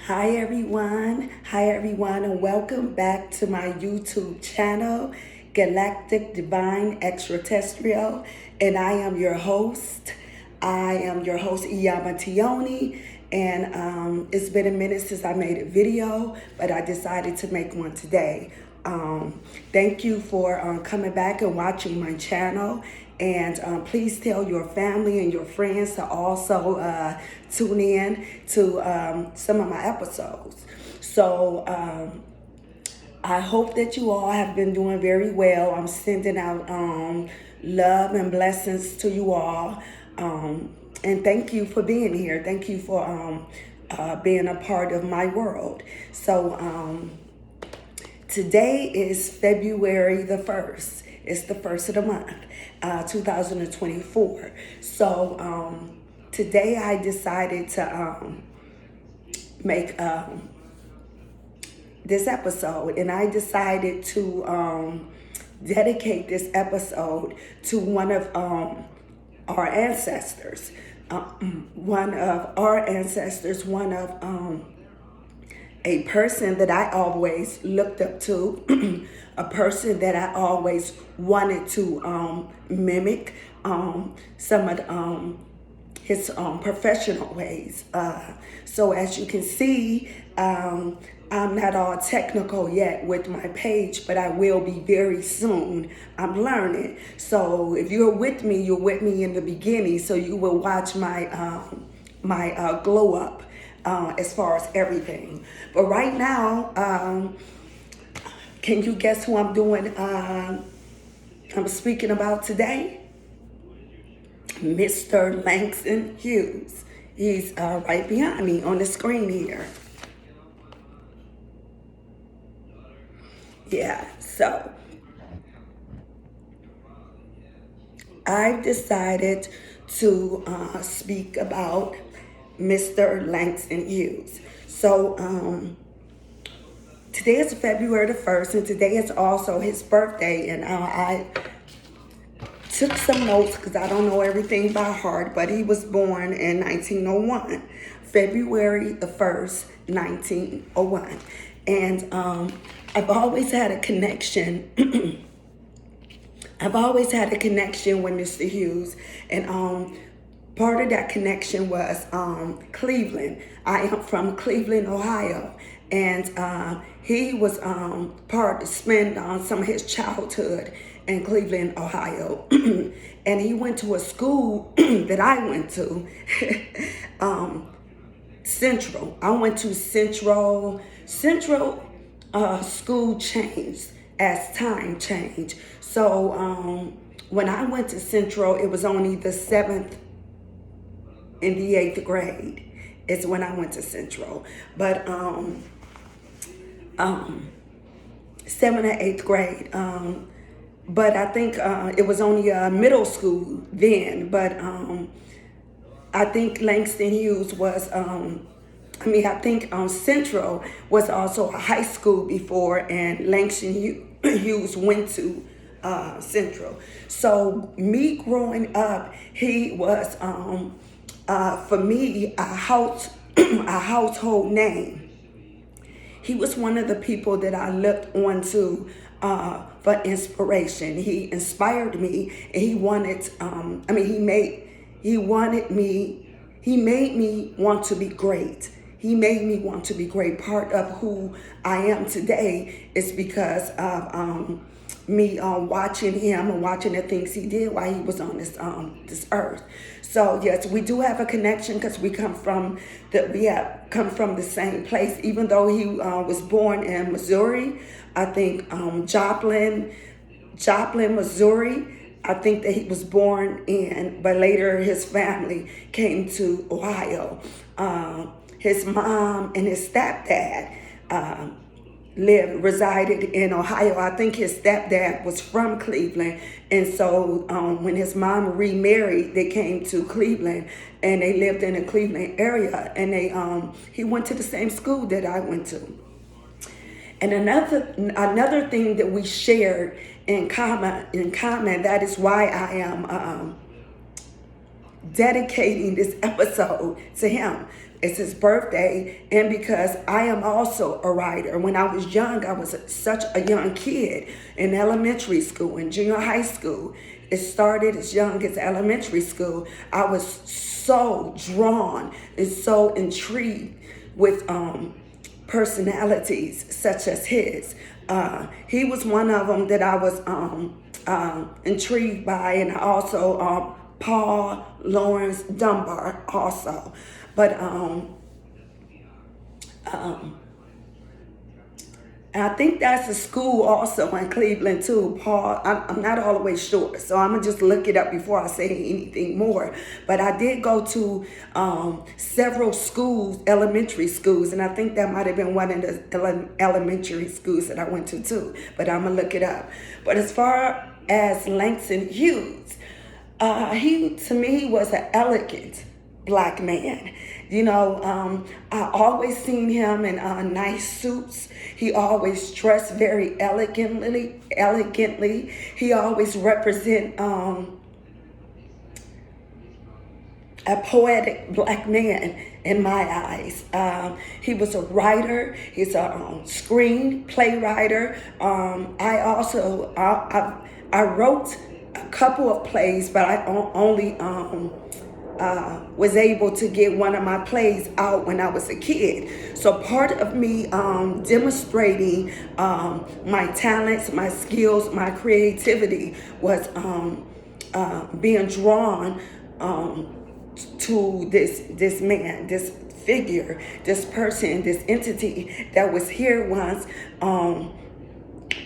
Hi everyone. Hi everyone, and welcome back to my YouTube channel, Galactic Divine Extraterrestrial. And I am your host. Iyama Tioni. And it's been a minute since I made a video, but I decided to make one today. Thank you for coming back and watching my channel. And please tell your family and your friends to also tune in to some of my episodes. So I hope that you all have been doing very well. I'm sending out love and blessings to you all. And thank you for being here. Thank you for being a part of my world. So today is February the 1st. It's the first of the month, 2024. So today I decided to make this episode, and I decided to dedicate this episode to one of our ancestors. One of a person that I always looked up to, a person that I always wanted to mimic some of his professional ways. So as you can see, I'm not all technical yet with my page, but I will be very soon. I'm learning. So if you're with me in the beginning, so you will watch my glow up as far as everything. But right now, can you guess who I'm speaking about today? Mr. Langston Hughes. He's right behind me on the screen here. Yeah, so I've decided to speak about Mr. Langston Hughes. So today is February the 1st, and today is also his birthday. And I took some notes because I don't know everything by heart, but he was born in 1901, February the 1st, 1901. And I've always had a connection. I've always had a connection with Mr. Hughes, and part of that connection was Cleveland. I am from Cleveland, Ohio, and he was part to spend some of his childhood in Cleveland, Ohio. And he went to a school that I went to, Central. I went to Central school changed as time changed. So when I went to Central, it was only the 7th and the 8th grade is when I went to Central. But 7th or 8th grade. But I think it was only middle school then. But I think Langston Hughes was, I think Central was also a high school before, and Langston Hughes went to Central. So me growing up, he was, for me, a household name. He was one of the people that I looked onto for inspiration. He inspired me, and he made me want to be great. He made me want to be great. Part of who I am today is because of me watching him and watching the things he did while he was on this earth. So yes, we do have a connection because we come from the same place. Even though he was born in Missouri, I think Joplin, Missouri. I think that he was born in, but later his family came to Ohio. His mom and his stepdad resided in Ohio. I think his stepdad was from Cleveland, and so when his mom remarried, they came to Cleveland, and they lived in the Cleveland area. And he went to the same school that I went to. And another thing that we shared in common, that is why I am dedicating this episode to him, it's his birthday, and because I am also a writer. When I was young, I was such a young kid in elementary school, in junior high school. It started as young as elementary school. I was so drawn and so intrigued with personalities such as his. He was one of them that I was intrigued by, and also Paul Laurence Dunbar also. But and I think that's a school also in Cleveland too, Paul. I'm not all the way sure, so I'm gonna just look it up before I say anything more. But I did go to several schools, elementary schools, and I think that might have been one of the elementary schools that I went to too. But I'm gonna look it up. But as far as Langston Hughes, he to me was an elegant black man. You know, I always seen him in nice suits. He always dressed very elegantly. He always represent a poetic black man in my eyes. He was a writer. He's a screenplay writer. I wrote a couple of plays, but I only was able to get one of my plays out when I was a kid. So part of me demonstrating my talents, my skills, my creativity was being drawn to this man, this figure, this person, this entity that was here once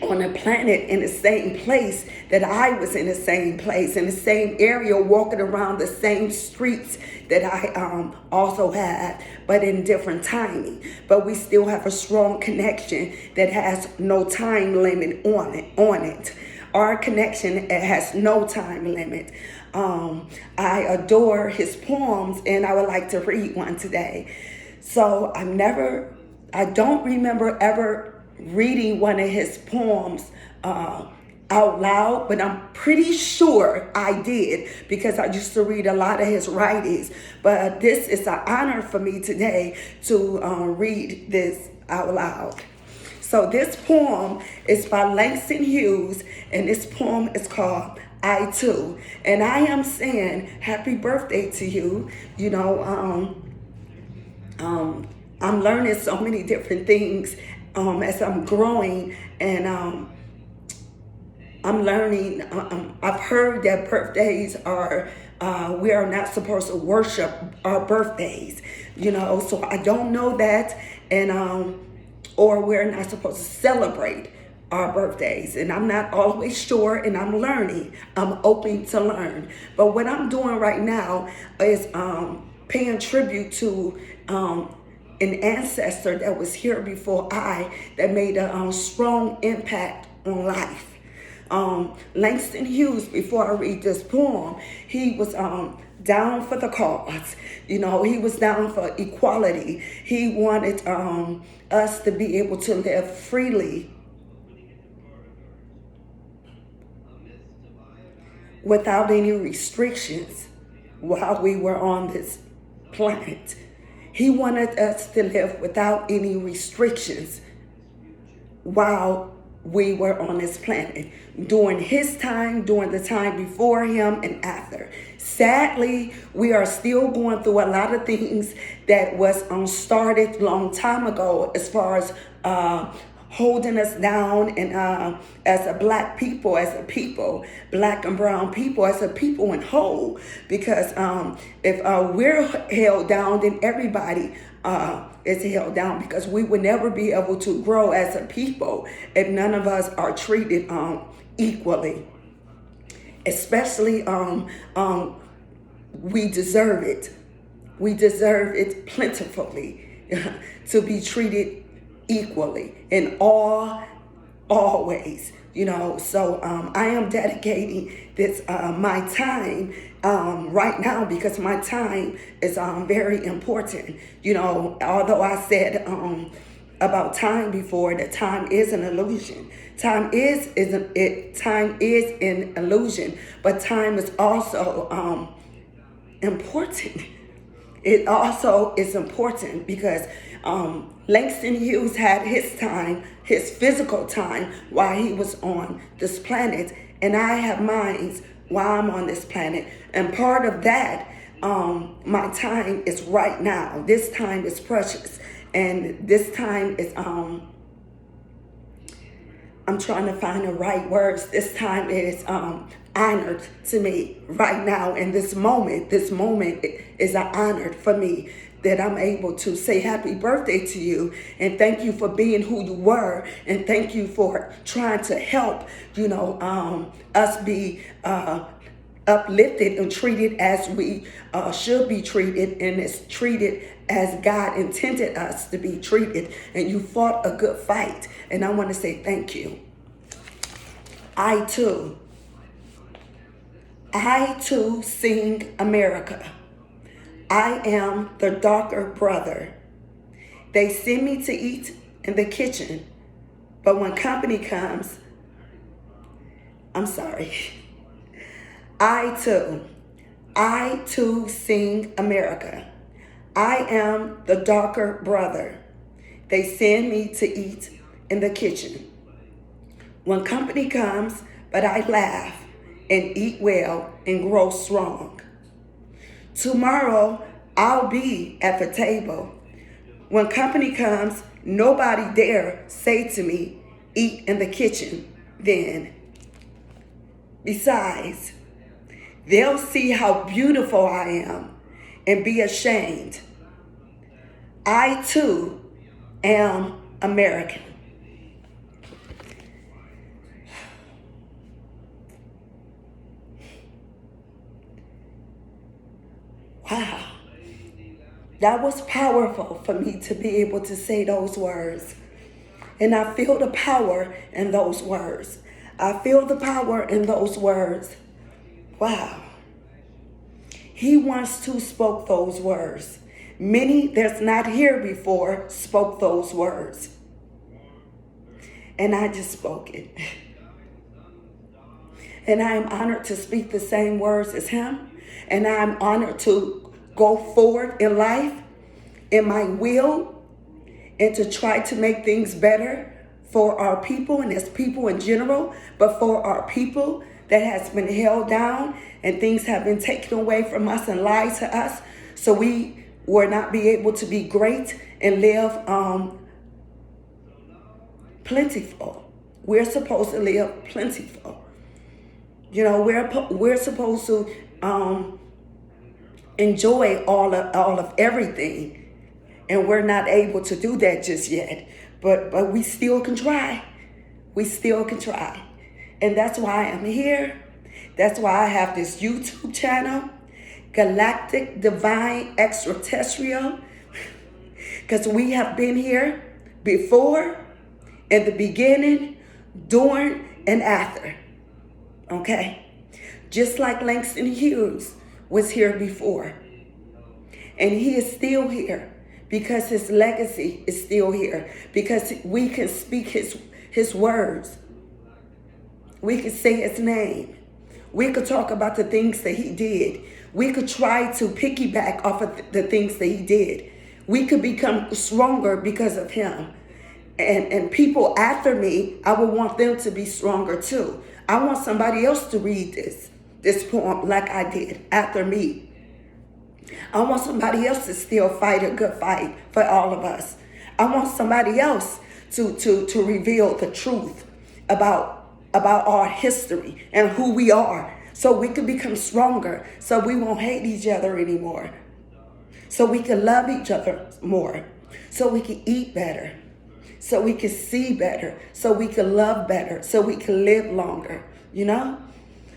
on a planet in the same place that I was in the same place, in the same area, walking around the same streets that I also had, but in different timing. But we still have a strong connection that has no time limit on it. Our connection has no time limit. I adore his poems, and I would like to read one today. So I don't remember ever reading one of his poems out loud, but I'm pretty sure I did because I used to read a lot of his writings. But this is an honor for me today to read this out loud. So this poem is by Langston Hughes, and this poem is called I Too. And I am saying happy birthday to you. You know, I'm learning so many different things as I'm growing, and I'm learning. I've heard that birthdays are, we are not supposed to worship our birthdays, you know, so I don't know that, and or we're not supposed to celebrate our birthdays, and I'm not always sure, and I'm learning. I'm open to learn. But what I'm doing right now is paying tribute to an ancestor that was here before that made a strong impact on life. Langston Hughes, before I read this poem, he was down for the cause. You know, he was down for equality. He wanted us to be able to live freely without any restrictions while we were on this planet. He wanted us to live without any restrictions while we were on this planet, during his time, during the time before him, and after. Sadly, we are still going through a lot of things that was started long time ago, as far as holding us down, and as a black people, black and brown people, as a people in whole. Because if we're held down, then everybody is held down, because we would never be able to grow as a people if none of us are treated equally. Especially, we deserve it. We deserve it plentifully to be treated equally in all ways, you know. So I am dedicating this my time right now, because my time is very important. You know, although I said about time before, that time is an illusion. Time is an illusion, but time is also important. it also is important because Langston Hughes had his time, his physical time, while he was on this planet, and I have mine while I'm on this planet. And part of that, my time is right now. This time is precious, and this time is I'm trying to find the right words. This time is honored to me right now. And this moment is an honor for me that I'm able to say happy birthday to you and thank you for being who you were, and thank you for trying to help, us be uplifted and treated as we should be treated, and is treated as God intended us to be treated. And you fought a good fight, and I want to say thank you. I too sing America. I am the darker brother. They send me to eat in the kitchen, but when company comes, I'm sorry. I too sing America. I am the darker brother. They send me to eat in the kitchen. When company comes, but I laugh and eat well and grow strong. Tomorrow, I'll be at the table. When company comes, nobody dare say to me, eat in the kitchen then. Besides, they'll see how beautiful I am and be ashamed. I too am American. Wow, that was powerful for me to be able to say those words. And I feel the power in those words. I feel the power in those words. Wow. He once too spoke those words. Many that's not here before spoke those words. And I just spoke it. And I am honored to speak the same words as him. And I'm honored to go forward in life, in my will, and to try to make things better for our people and as people in general, but for our people that has been held down and things have been taken away from us and lied to us, so we will not be able to be great and live plentiful. We're supposed to live plentiful. We're supposed to enjoy all of everything, and we're not able to do that just yet. But we still can try. We still can try, and that's why I'm here. That's why I have this YouTube channel, Galactic Divine Extraterrestrial, because we have been here before, in the beginning, during, and after. Okay, just like Langston Hughes was here before, and he is still here because his legacy is still here, because we can speak his words, we can say his name, we could talk about the things that he did, we could try to piggyback off of the things that he did, we could become stronger because of him. And people after me, I would want them to be stronger too. I want somebody else to read this poem like I did after me. I want somebody else to still fight a good fight for all of us. I want somebody else to reveal the truth about our history and who we are, so we can become stronger, so we won't hate each other anymore, so we can love each other more, so we can eat better, so we can see better, so we can love better, so we can live longer,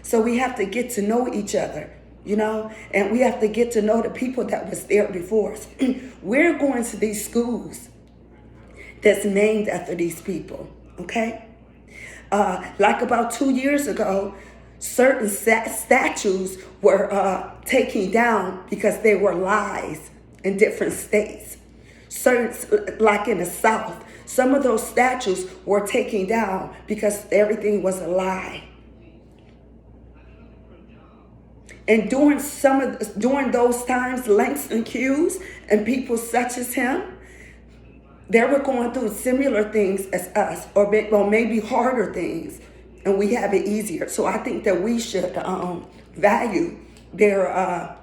So we have to get to know each other, and we have to get to know the people that was there before us. We're going to these schools that's named after these people, okay? Like about 2 years ago, certain statues were taken down because they were lies in different states. Certain, like in the South, some of those statues were taken down because everything was a lie. And during those times, Langston Hughes and people such as him, they were going through similar things as us, or maybe harder things, and we have it easier. So I think that we should value their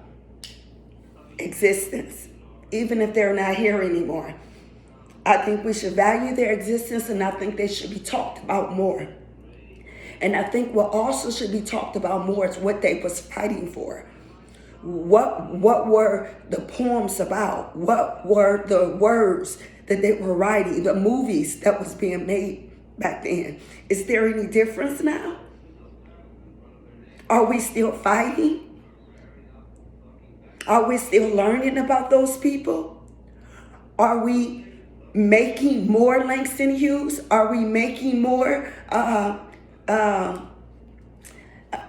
existence, even if they're not here anymore. I think we should value their existence, and I think they should be talked about more. And I think what also should be talked about more is what they was fighting for. What were the poems about? What were the words that they were writing? The movies that was being made back then. Is there any difference now? Are we still fighting? Are we still learning about those people? Are we making more Langston Hughes? Are we making more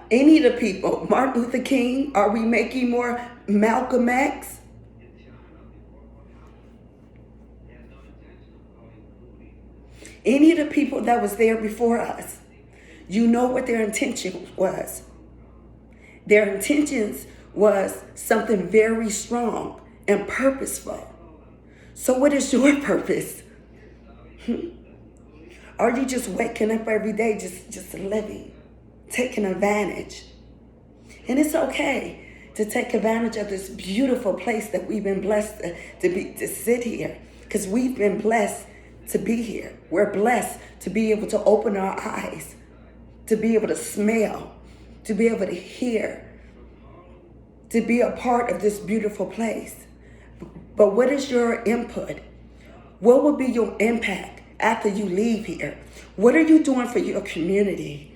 any of the people, Martin Luther King? Are we making more Malcolm X? Any of the people that was there before us, you know what their intention was. Their intentions was something very strong and purposeful. So what is your purpose? Are you just waking up every day, just living, taking advantage? And it's okay to take advantage of this beautiful place that we've been blessed to sit here, because we've been blessed to be here. We're blessed to be able to open our eyes, to be able to smell, to be able to hear, to be a part of this beautiful place. But what is your input? What will be your impact after you leave here? What are you doing for your community?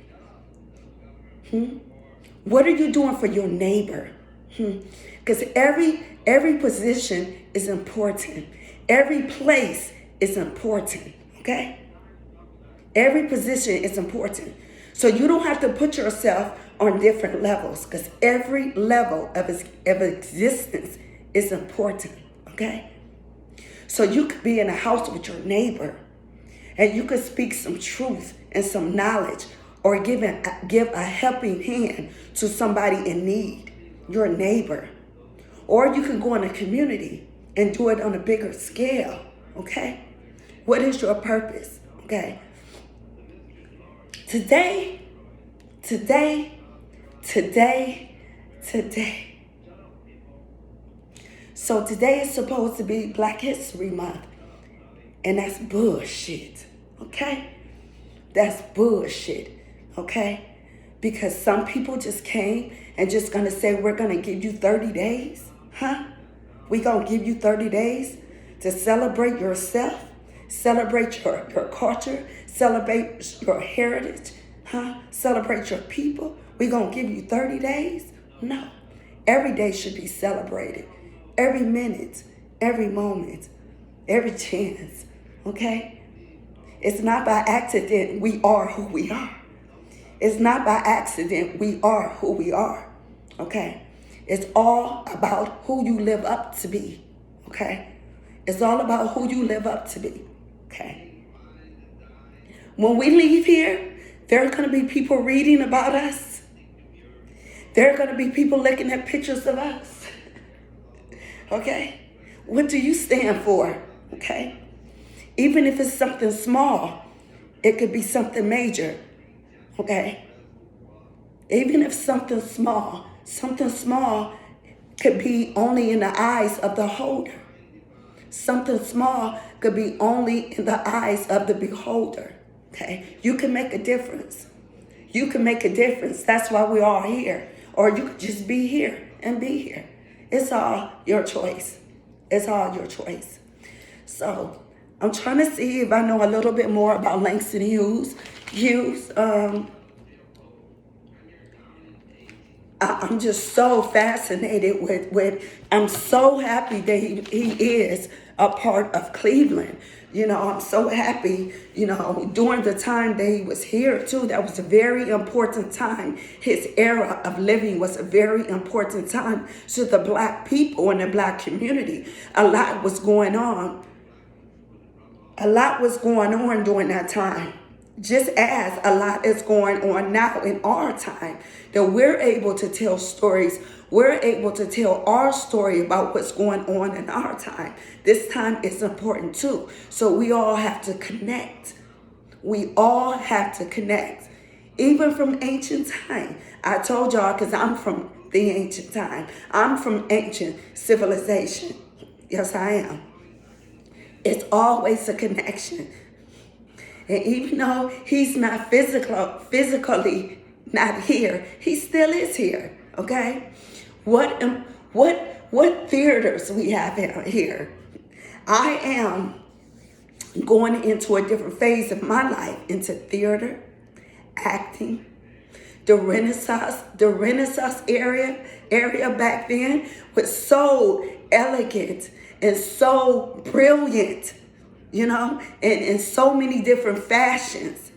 What are you doing for your neighbor? Because every position is important. Every place is important, okay? Every position is important. So you don't have to put yourself on different levels, because every level of existence is important, okay? So you could be in a house with your neighbor, and you could speak some truth and some knowledge, or give a helping hand to somebody in need, your neighbor. Or you can go in a community and do it on a bigger scale, okay? What is your purpose, okay? Today. So today is supposed to be Black History Month, and that's bullshit, okay? That's bullshit, okay? Because some people just came and just gonna say, we're gonna give you 30 days, huh? We gonna give you 30 days to celebrate yourself, celebrate your culture, celebrate your heritage, huh? Celebrate your people. We gonna give you 30 days? No. Every day should be celebrated. Every minute, every moment, every chance, okay? It's not by accident we are who we are. It's not by accident we are who we are, okay? It's all about who you live up to be, okay? It's all about who you live up to be, okay? When we leave here, there are going to be people reading about us. There are going to be people looking at pictures of us, okay? What do you stand for, okay? Even if it's something small, it could be something major, okay? Even if something small could be only in the eyes of the holder. Something small could be only in the eyes of the beholder, okay? You can make a difference. You can make a difference. That's why we're all here. Or you could just be here and be here. It's all your choice. It's all your choice. So I'm trying to see if I know a little bit more about Langston Hughes. I'm just so fascinated with I'm so happy that he is a part of Cleveland. You know, I'm so happy, you know, during the time that he was here too, that was a very important time. His era of living was a very important time to the Black people and the Black community. A lot was going on. A lot was going on during that time. just as a lot is going on now in our time, that we're able to tell stories. We're able to tell our story about what's going on in our time. This time is important too. So we all have to connect. We all have to connect. Even from ancient time. I told y'all because I'm from the ancient time. I'm from ancient civilization. Yes, I am. It's always a connection. And even though he's not physically not here, he still is here. Okay? What theaters we have out here? I am going into a different phase of my life, into theater, acting. The Renaissance area back then was so elegant and so brilliant, and so many different fashions.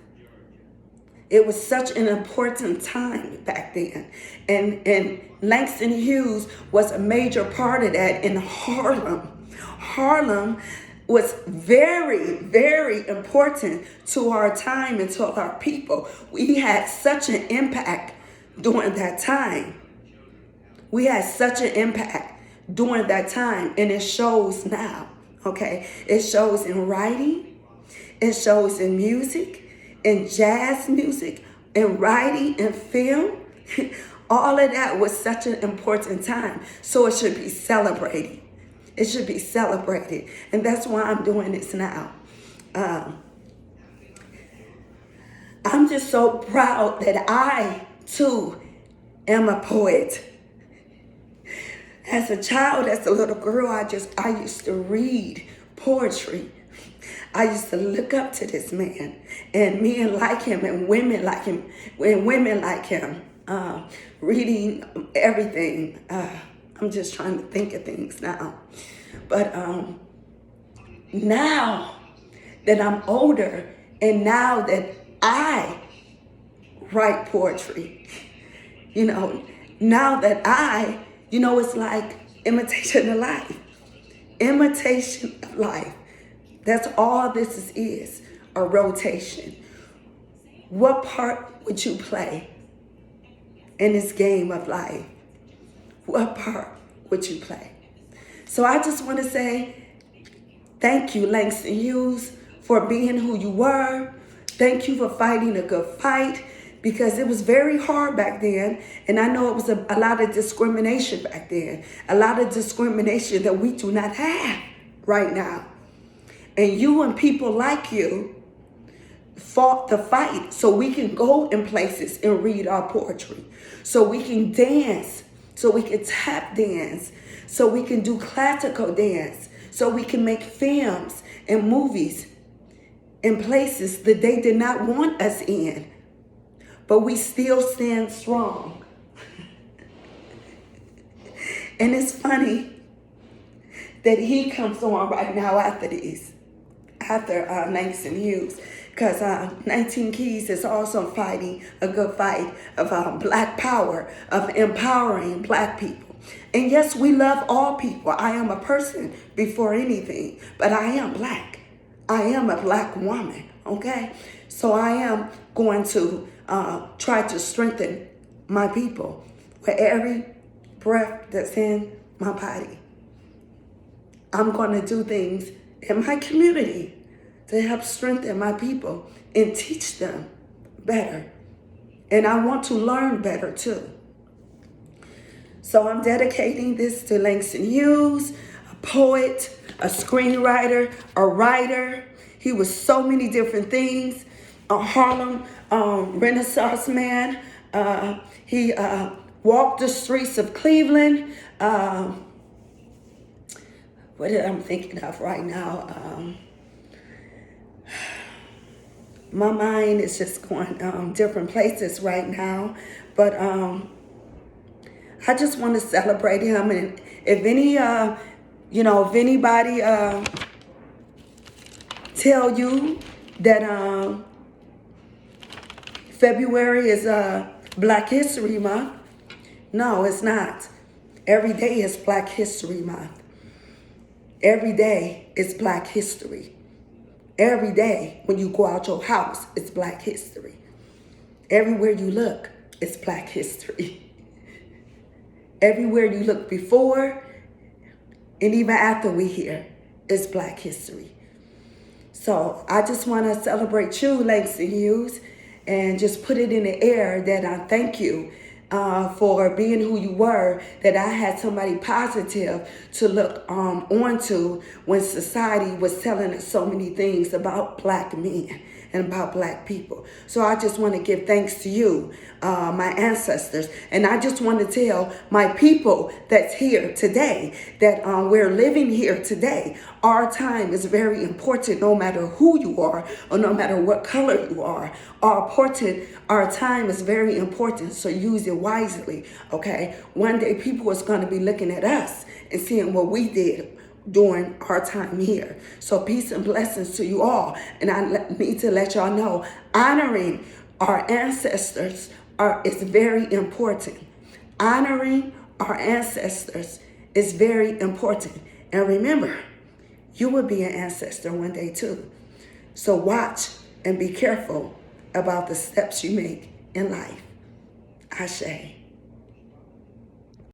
It was such an important time back then. And Langston Hughes was a major part of that in Harlem. Harlem was very, very important to our time and to our people. We had such an impact during that time. We had such an impact during that time, and it shows now, okay? It shows in writing, it shows in music, in jazz music, in writing, in film. All of that was such an important time, so it should be celebrated. It should be celebrated. And that's why I'm doing this now. I'm just so proud that I, too, am a poet. As a child, as a little girl, I used to read poetry. I used to look up to this man, and men like him, and women like him, reading everything. I'm just trying to think of things now. But now that I'm older, and now that I write poetry, now that it's like imitation of life. Imitation of life. That's all this is, a rotation. What part would you play in this game of life? What part would you play? So I just want to say thank you, Langston Hughes, for being who you were. Thank you for fighting a good fight, because it was very hard back then. And I know it was a lot of discrimination back then. A lot of discrimination that we do not have right now. And you and people like you fought the fight so we can go in places and read our poetry. So we can dance. So we can tap dance. So we can do classical dance. So we can make films and movies in places that they did not want us in. But we still stand strong. And it's funny that he comes on right now after Langston Hughes, because 19 Keys is also fighting a good fight of Black power, of empowering Black people. And yes, we love all people. I am a person before anything, but I am Black. I am a Black woman, okay? So I am going to try to strengthen my people with every breath that's in my body. I'm going to do things in my community to help strengthen my people and teach them better. And I want to learn better too. So I'm dedicating this to Langston Hughes, a poet, a screenwriter, a writer. He was so many different things. A Harlem Renaissance man. He walked the streets of Cleveland. What I'm thinking of right now? My mind is just going different places right now. But I just want to celebrate him. And if anybody tell you that February is Black History Month, no, it's not. Every day is Black History Month. Every day is Black history. Every day when you go out your house, it's Black history. Everywhere you look, it's Black history. Everywhere you look before and even after we here, it's Black history. So I just want to celebrate you, Langston Hughes, and just put it in the air that I thank you for being who you were, that I had somebody positive to look onto when society was telling us so many things about Black men and about Black people. So I just want to give thanks to you, my ancestors. And I just want to tell my people that's here today that we're living here today. Our time is very important, no matter who you are or no matter what color you are. Our time is very important, so use it wisely, okay? One day people is going to be looking at us and seeing what we did during our time here. So peace and blessings to you all. And I need to let y'all know, honoring our ancestors is very important. Honoring our ancestors is very important. And remember, you will be an ancestor one day too. So watch and be careful about the steps you make in life. Ashe.